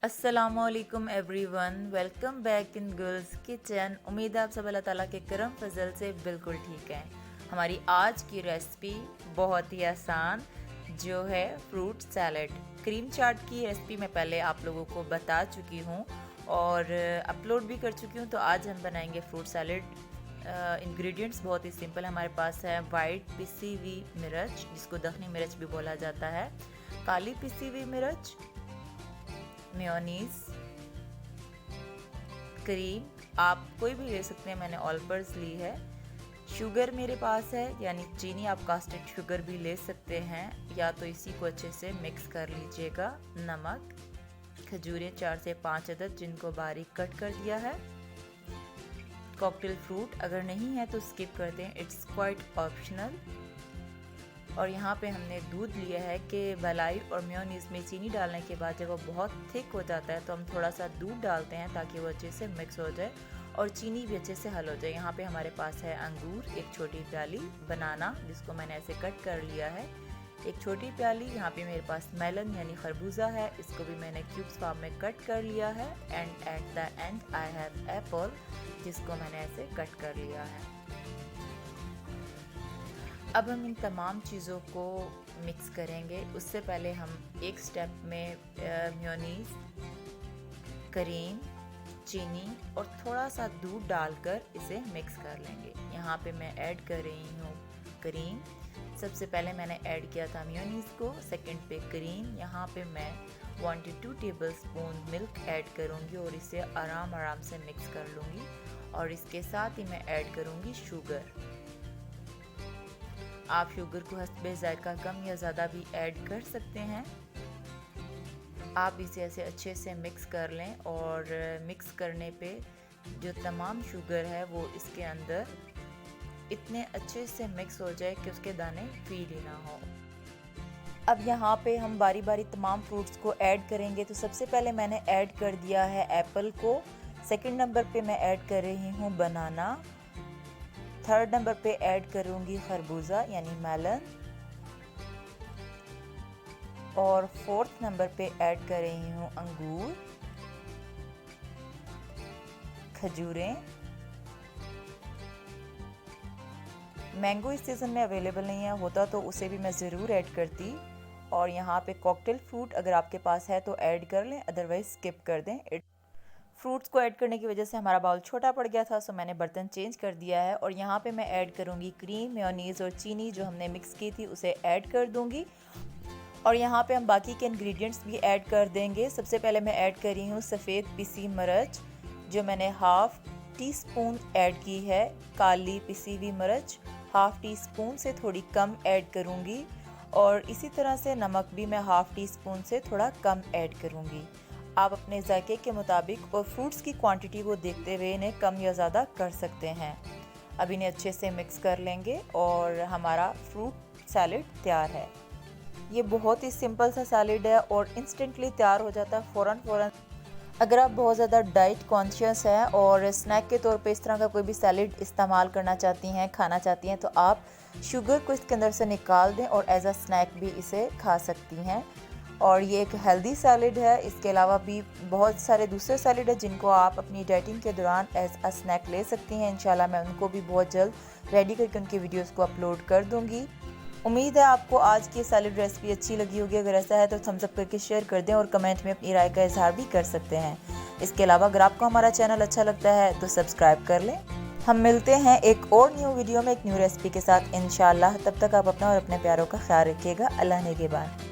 अस्सलामुअलैकुम everyone, welcome back in girls kitchen. उम्मीद है आप सब अल्लाह ताला के करम फजल से बिल्कुल ठीक हैं। हमारी आज की रेसिपी बहुत ही आसान जो है फ्रूट सैलेड। क्रीम चाट की रेसिपी मैं पहले आप लोगों को बता चुकी हूँ और अपलोड भी कर चुकी हूँ। तो आज हम बनाएंगे फ्रूट सैलेड। इंग्रेडिएंट्स बहुत ही सिंपल हमारे पास है। वाइट पिसी हुई मिर्च, जिसको दखनी मिर्च भी बोला जाता है, काली पिसी हुई मिर्च, मेयोनीज, क्रीम आप कोई भी ले सकते हैं, मैंने ऑल पर्स ली है। शुगर मेरे पास है, यानी चीनी, आप कास्टेड शुगर भी ले सकते हैं या तो इसी को अच्छे से मिक्स कर लीजिएगा। नमक, खजूरें 4 से 5 अदद जिनको बारीक कट कर दिया है। कॉकटेल फ्रूट अगर नहीं है तो स्किप कर दें, इट्स क्वाइट ऑप्शनल। और यहाँ पे हमने दूध लिया है कि मलाई और मेयोनीज में चीनी डालने के बाद जब वो बहुत थिक हो जाता है तो हम थोड़ा सा दूध डालते हैं ताकि वो अच्छे से मिक्स हो जाए और चीनी भी अच्छे से हल हो जाए। यहाँ पे हमारे पास है अंगूर, एक छोटी प्याली, बनाना जिसको मैंने ऐसे कट कर लिया है, एक छोटी प्याली। यहाँ पे मेरे पास मेलन यानी खरबूजा है, इसको भी मैंने क्यूब्स फॉर्म में कट कर लिया है। And at the and I have Apple, जिसको मैंने ऐसे कट कर लिया है। अब हम इन तमाम चीज़ों को मिक्स करेंगे। उससे पहले हम एक स्टेप में मेयोनीज, क्रीम, चीनी और थोड़ा सा दूध डालकर इसे मिक्स कर लेंगे। यहाँ पे मैं ऐड कर रही हूँ क्रीम। सबसे पहले मैंने ऐड किया था मेयोनीज को, सेकंड पे क्रीम। यहाँ पे मैं 1 to 2 टेबलस्पून मिल्क ऐड करूँगी और इसे आराम से मिक्स कर लूँगी। और इसके साथ ही मैं ऐड करूँगी शुगर। आप शुगर को हस्बे जायका कम या ज़्यादा भी ऐड कर सकते हैं। आप इसे ऐसे अच्छे से मिक्स कर लें और मिक्स करने पे जो तमाम शुगर है वो इसके अंदर इतने अच्छे से मिक्स हो जाए कि उसके दाने फील ही ना हो। अब यहाँ पे हम बारी बारी तमाम फ्रूट्स को ऐड करेंगे। तो सबसे पहले मैंने ऐड कर दिया है एप्पल को, सेकंड नंबर पे मैं ऐड कर रही हूँ बनाना, थर्ड नंबर पे ऐड करूँगी खरबूजा यानी मेलन, और फोर्थ नंबर पे ऐड कर रही हूँ अंगूर, खजूरें। मैंगो इस सीज़न में अवेलेबल नहीं है, होता तो उसे भी मैं ज़रूर ऐड करती। और यहाँ पे कॉकटेल फ्रूट अगर आपके पास है तो ऐड कर लें, अदरवाइज स्किप कर दें। फ्रूट्स को ऐड करने की वजह से हमारा बाउल छोटा पड़ गया था, सो मैंने बर्तन चेंज कर दिया है। और यहाँ पे मैं ऐड करूँगी क्रीम, मेयोनीज़ और चीनी जो हमने मिक्स की थी उसे ऐड कर दूँगी। और यहाँ पे हम बाकी के इंग्रेडिएंट्स भी ऐड कर देंगे। सबसे पहले मैं ऐड कर रही हूँ सफ़ेद पिसी मिर्च, जो मैंने हाफ़ टी स्पून ऐड की है। काली पिसी हुई मिर्च हाफ़ टी स्पून से थोड़ी कम ऐड करूँगी। और इसी तरह से नमक भी मैं हाफ़ टी स्पून से थोड़ा कम ऐड करूँगी। आप अपने जायके के मुताबिक और फ्रूट्स की क्वांटिटी को देखते हुए इन्हें कम या ज़्यादा कर सकते हैं। अब इन्हें अच्छे से मिक्स कर लेंगे और हमारा फ्रूट सैलेड तैयार है। ये बहुत ही सिंपल सा सैलेड है और इंस्टेंटली तैयार हो जाता है फ़ौरन। अगर आप बहुत ज़्यादा डाइट कॉन्शियस हैं और स्नैक के तौर पे इस तरह का कोई भी सैलेड इस्तेमाल करना चाहती हैं, खाना चाहती हैं, तो आप शुगर को इसके अंदर से निकाल दें और एज अ स्नैक भी इसे खा सकती हैं। और ये एक हेल्दी सैलेड है। इसके अलावा भी बहुत सारे दूसरे सैलेड है जिनको आप अपनी डाइटिंग के दौरान एज अ स्नैक ले सकती हैं। इंशाल्लाह मैं उनको भी बहुत जल्द रेडी करके उनके वीडियोस को अपलोड कर दूंगी। उम्मीद है आपको आज की सैलेड रेसिपी अच्छी लगी होगी। अगर ऐसा है तो थम्स अप करके शेयर कर दें और कमेंट में अपनी राय का इजहार भी कर सकते हैं। इसके अलावा अगर आपको हमारा चैनल अच्छा लगता है तो सब्सक्राइब कर लें। हम मिलते हैं एक और न्यू वीडियो में एक न्यू रेसिपी के साथ इंशाल्लाह। तब तक आप अपना और अपने प्यारों का ख्याल रखिएगा। अल्लाह ने के बाद।